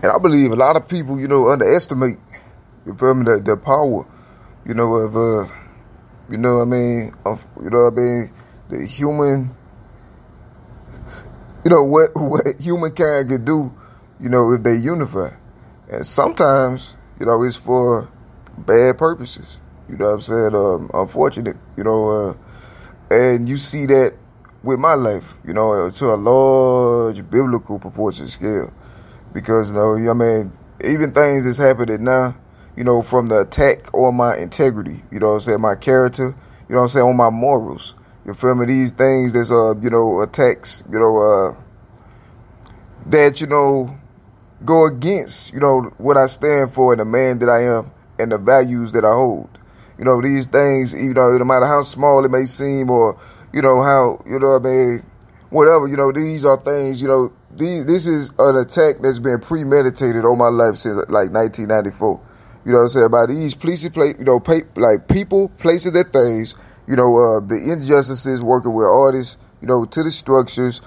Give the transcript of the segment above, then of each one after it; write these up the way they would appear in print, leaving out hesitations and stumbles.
And I believe a lot of people, underestimate, you feel me, the power, of, the human, what humankind could do, if they unify. And sometimes, it's for bad purposes, unfortunate, and you see that with my life, to a large biblical proportion scale. Because, even things that's happening now, from the attack on my integrity, my character, on my morals. You feel me? These things that's, attacks, that, go against, what I stand for and the man that I am and the values that I hold. These things, no matter how small it may seem or, how, whatever, these are things, this is an attack that's been premeditated on my life since like 1994. By these places, people, places, and things, the injustices working with artists, to the structures,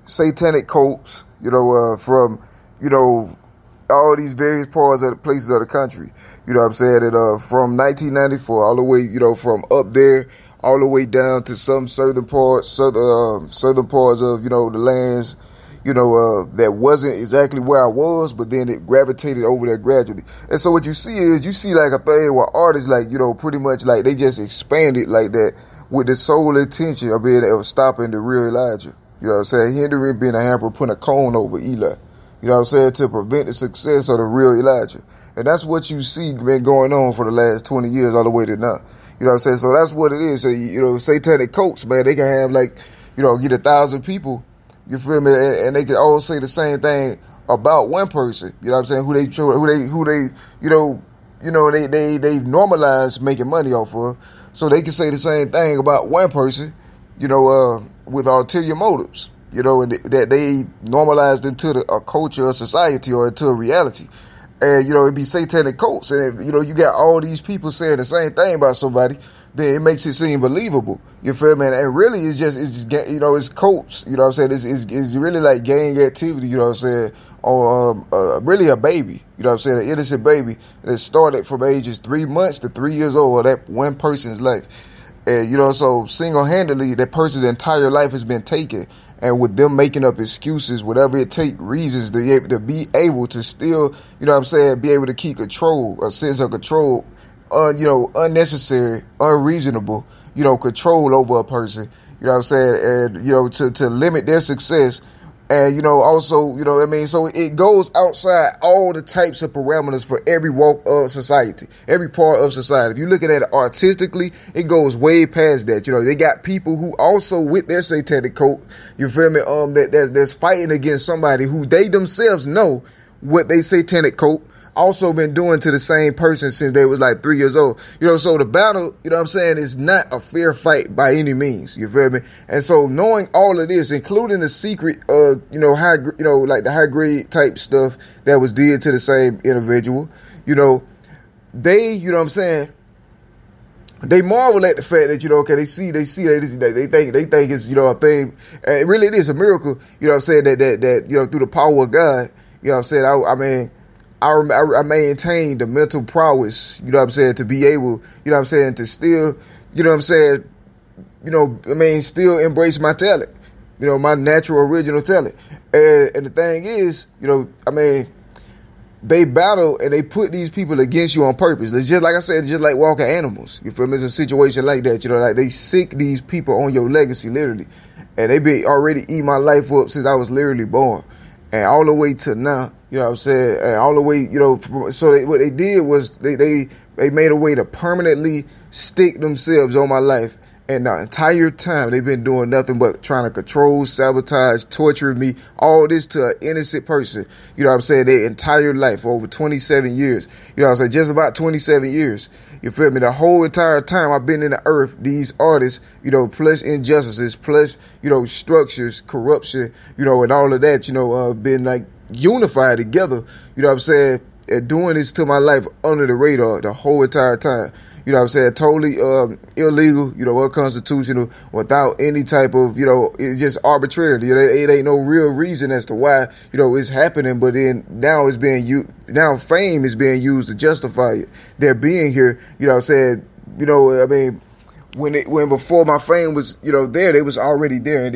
satanic cults, from, all these various parts of the places of the country. And, from 1994 all the way, from up there all the way down to some southern parts of, the lands, that wasn't exactly where I was, but then it gravitated over there gradually. And so what you see is, like a thing where artists, like, pretty much like they just expanded like that with the sole intention of stopping the real Elijah. Hindering, being a hamper, putting a cone over Eli. To prevent the success of the real Elijah. And that's what you see been going on for the last 20 years all the way to now. So that's what it is. So, satanic cults, man, they can have like, get 1,000 people, you feel me? And they can all say the same thing about one person, who they normalize making money off of. So they can say the same thing about one person, with ulterior motives, and that they normalized into a culture, a society, or into a reality. And, it'd be satanic cults. And, you got all these people saying the same thing about somebody, then it makes it seem believable. You feel me? And really, it's cults. It's really like gang activity, on really a baby, an innocent baby that started from ages 3 months to 3 years old, that one person's life. And, so single-handedly, that person's entire life has been taken. And with them making up excuses, whatever it takes, reasons to be able to still, be able to keep control, a sense of control, unnecessary, unreasonable, control over a person, and, to limit their success. And, also, so it goes outside all the types of parameters for every walk of society, every part of society. If you're looking at it artistically, it goes way past that. They got people who also with their satanic cult, you feel me, that's fighting against somebody who they themselves know what they satanic cult also been doing to the same person since they was like 3 years old. So the battle, is not a fair fight by any means. You feel me? And so knowing all of this, including the secret, high, like the high grade type stuff that was did to the same individual, they, they marvel at the fact that, they think it's, a thing. And really it is a miracle, that through the power of God, I maintain the mental prowess, to be able, to still, still embrace my talent, my natural original talent. And the thing is, they battle and they put these people against you on purpose. It's just like I said, just like walking animals. You feel me? It's a situation like that, like they sick these people on your legacy, literally. And they be already eating my life up since I was literally born. And all the way to now, and all the way, what they did was they made a way to permanently stick themselves on my life. And the entire time they've been doing nothing but trying to control, sabotage, torture me, all this to an innocent person, their entire life for over 27 years, just about 27 years. You feel me? The whole entire time I've been in the earth, these artists, plus injustices, plus, structures, corruption, and all of that, been like unified together, and doing this to my life under the radar the whole entire time. you know what I'm saying, totally illegal, you know, unconstitutional, without any type of, you know, it's just arbitrary. It ain't no real reason as to why, you know, it's happening, but then now it's being used, now fame is being used to justify it. They're being here, you know what I'm saying, you know, I mean, when before my fame was, you know, there, they was already there,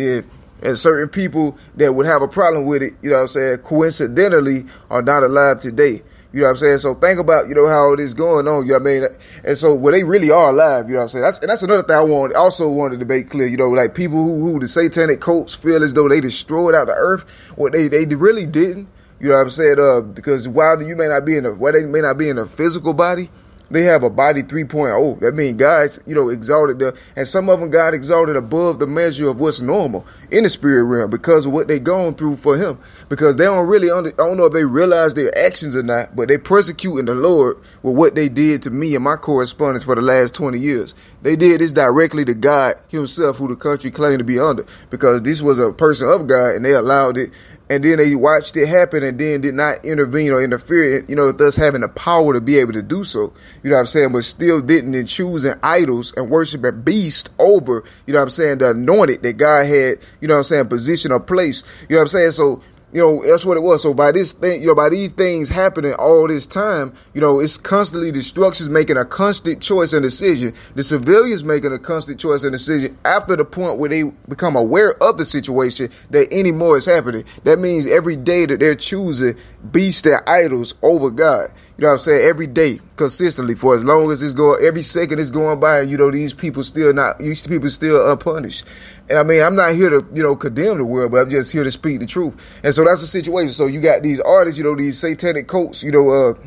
and certain people that would have a problem with it, you know what I'm saying, coincidentally are not alive today. You know what I'm saying? So think about, you know, how it is going on, you know what I mean? And so, well, they really are alive, you know what I'm saying? That's another thing I also wanted to make clear, you know, like people who the satanic cults feel as though they destroyed out the earth. Well, they really didn't, you know what I'm saying? Because while they may not be in a physical body, they have a body 3.0. That means God's, you know, exalted them. And some of them God exalted above the measure of what's normal in the spirit realm because of what they gone through for him. Because they don't really, I don't know if they realize their actions or not, but they persecuting the Lord with what they did to me and my correspondence for the last 20 years. They did this directly to God himself, who the country claimed to be under, because this was a person of God and they allowed it. And then they watched it happen and then did not intervene or interfere, you know, thus having the power to be able to do so. You know what I'm saying? But still didn't, in choosing idols and worshiping beast over, you know what I'm saying, the anointed that God had, you know what I'm saying, position or place. You know what I'm saying? So, you know, that's what it was. So by this thing, you know, by these things happening all this time, you know, it's constantly the structures making a constant choice and decision. The civilians making a constant choice and decision after the point where they become aware of the situation that any more is happening. That means every day that they're choosing beasts and idols over God. You know what I'm saying? Every day, consistently, for as long as it's going, every second is going by, and, you know, these people still unpunished. And I mean, I'm not here to, you know, condemn the world, but I'm just here to speak the truth. And so that's the situation. So you got these artists, you know, these satanic cults, you know,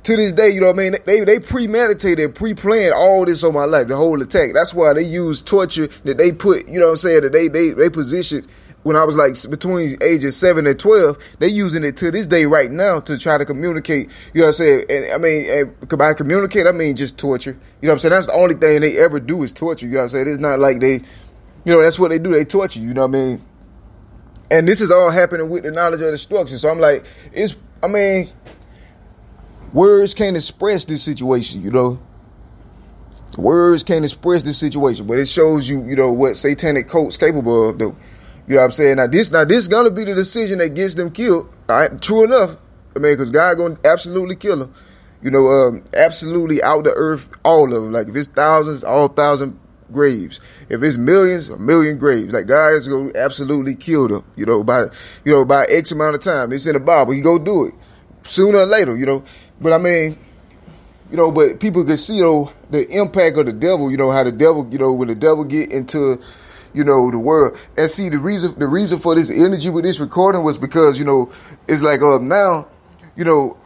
to this day, you know what I mean? They premeditated, pre-planned all this on my life, the whole attack. That's why they use torture that they put, you know what I'm saying, that they positioned when I was like between ages 7 and 12. They using it to this day right now to try to communicate, you know what I'm saying? And I mean, by communicate, I mean just torture. You know what I'm saying? That's the only thing they ever do is torture. You know what I'm saying? It's not like they, you know, that's what they do. They torture you, you know what I mean? And this is all happening with the knowledge of destruction. So I'm like, words can't express this situation, you know? Words can't express this situation, but it shows you, you know, what satanic cults capable of, though. You know what I'm saying? Now this is going to be the decision that gets them killed. All right? True enough. I mean, because God going to absolutely kill them. You know, absolutely out the earth, all of them. Like if it's thousands, all 1,000 graves. If it's millions, 1,000,000 graves. Like God is going to absolutely kill them, you know, by X amount of time. It's in the Bible. He go do it sooner or later, you know. But I mean, you know, but people can see, you know, the impact of the devil, you know, how the devil, you know, when the devil get into, you know, the world. And see, the reason for this energy with this recording was because, you know, it's like now, you know,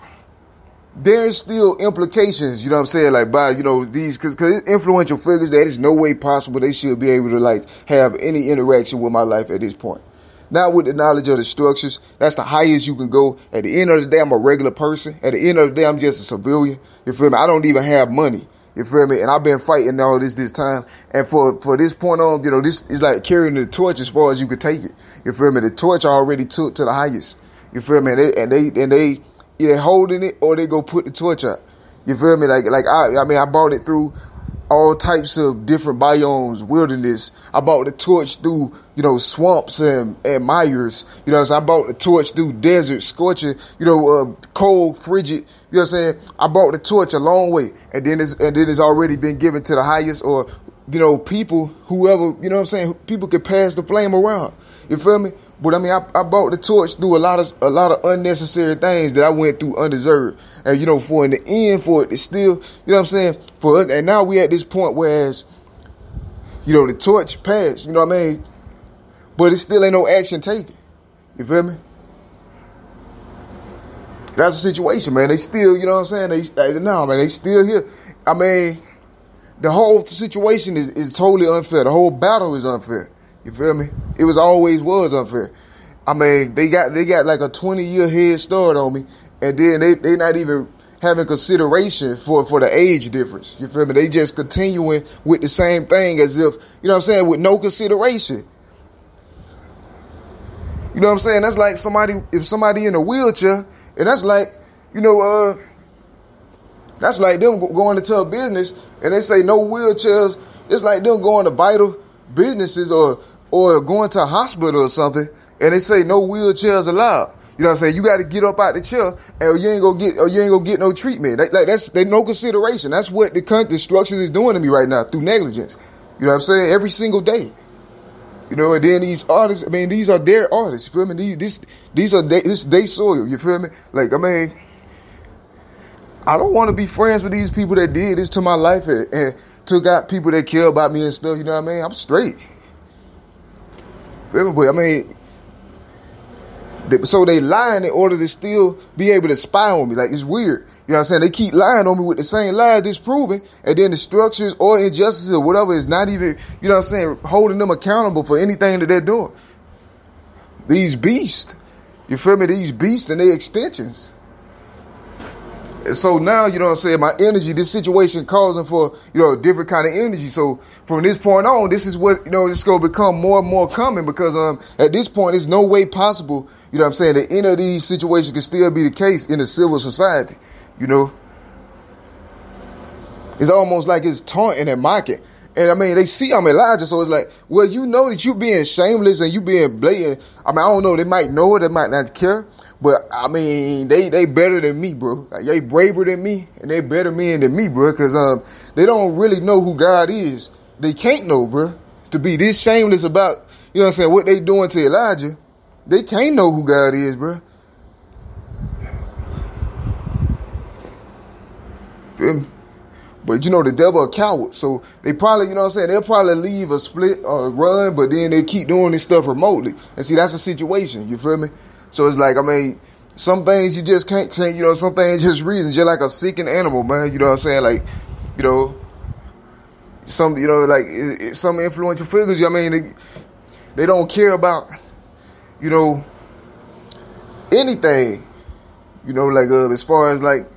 there's still implications, you know what I'm saying, like by, you know, these, cause influential figures, that is no way possible they should be able to like have any interaction with my life at this point. Not with the knowledge of the structures. That's the highest you can go. At the end of the day, I'm a regular person. At the end of the day, I'm just a civilian. You feel me? I don't even have money. You feel me? And I've been fighting all this time. And for this point on, you know, this is like carrying the torch as far as you could take it. You feel me? The torch already took to the highest. You feel me? And they either holding it or they go put the torch out. You feel me? Like I mean, I bought it through all types of different biomes, wilderness. I bought the torch through, you know, swamps and mires. You know, so I bought the torch through desert, scorching, you know, cold, frigid. You know what I'm saying? I bought the torch a long way, and then it's already been given to the highest, or, you know, people, whoever, you know what I'm saying? People can pass the flame around. You feel me? But I mean, I bought the torch through a lot of unnecessary things that I went through undeserved. And, you know, for in the end, for it, it's still, you know what I'm saying? For us, and now we at this point whereas, you know, the torch passed, you know what I mean? But it still ain't no action taken. You feel me? That's the situation, man. They still, you know what I'm saying? They still here. I mean, the whole situation is totally unfair. The whole battle is unfair. You feel me? It always was unfair. I mean, they got like a 20-year head start on me, and then they not even having consideration for the age difference. You feel me? They just continuing with the same thing as if, you know what I'm saying, with no consideration. You know what I'm saying? That's like somebody in a wheelchair, and that's like, you know, That's like them going into a business and they say no wheelchairs. It's like them going to vital businesses or going to a hospital or something and they say no wheelchairs allowed. You know what I'm saying? You got to get up out the chair and you ain't gonna get no treatment. They no consideration. That's what the structure is doing to me right now through negligence. You know what I'm saying? Every single day. You know, and then these artists, I mean, these are their artists. You feel me? These are they soil. You feel me? Like, I mean, I don't want to be friends with these people that did this to my life and took out people that care about me and stuff. You know what I mean? I'm straight. But I mean, so they lying in order to still be able to spy on me. Like, it's weird. You know what I'm saying? They keep lying on me with the same lies disproving, and then the structures or injustices or whatever is not even, you know what I'm saying, holding them accountable for anything that they're doing. These beasts, you feel me? These beasts and their extensions. And so now, you know what I'm saying, my energy, this situation causing for, you know, a different kind of energy. So from this point on, this is what, you know, it's going to become more and more common because at this point, there's no way possible, you know what I'm saying, that any of these situations can still be the case in a civil society, you know. It's almost like it's taunting and mocking. And I mean, they see I'm Elijah, so it's like, well, you know that you being shameless and you being blatant. I mean, I don't know, they might know it, they might not care. But, I mean, they better than me, bro. Like, they braver than me, and they better men than me, bro, because they don't really know who God is. They can't know, bro. To be this shameless about, you know what I'm saying, what they doing to Elijah, they can't know who God is, bro. Feel me? But, you know, the devil a coward, so they probably, you know what I'm saying, they'll probably leave a split or run, but then they keep doing this stuff remotely. And see, that's a situation, you feel me? So it's like, I mean, some things you just can't change, you know, some things just reason, just like a sickened animal, man, you know what I'm saying? Like, you know, some, you know, like some influential figures, I mean, they don't care about, you know, anything, you know, like as far as like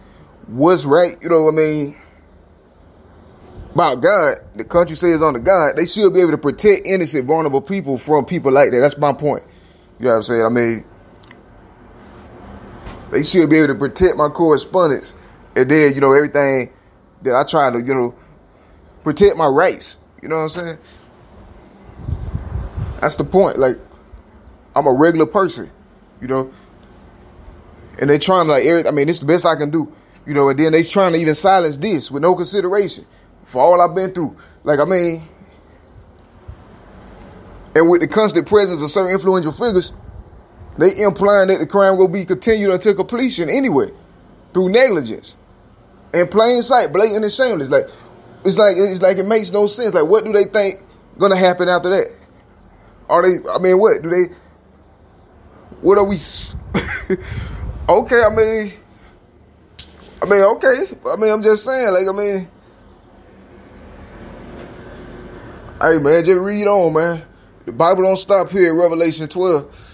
what's right, you know what I mean, about God. The country says on the God, they should be able to protect innocent, vulnerable people from people like that. That's my point. You know what I'm saying? I mean, they should be able to protect my correspondence and then, you know, everything that I try to, you know, protect my rights. You know what I'm saying? That's the point. Like, I'm a regular person, you know, and they trying to like, I mean, this is the best I can do, you know, and then they trying to even silence this with no consideration for all I've been through. Like, I mean, and with the constant presence of certain influential figures, they implying that the crime will be continued until completion anyway, through negligence, in plain sight, blatant and shameless. Like it's like it makes no sense. Like, what do they think gonna happen after that? Are they? I mean, what do they? What are we? Okay, I mean, okay. I mean, I'm just saying. Like, I mean, hey man, just read on, man. The Bible don't stop here in Revelation 12.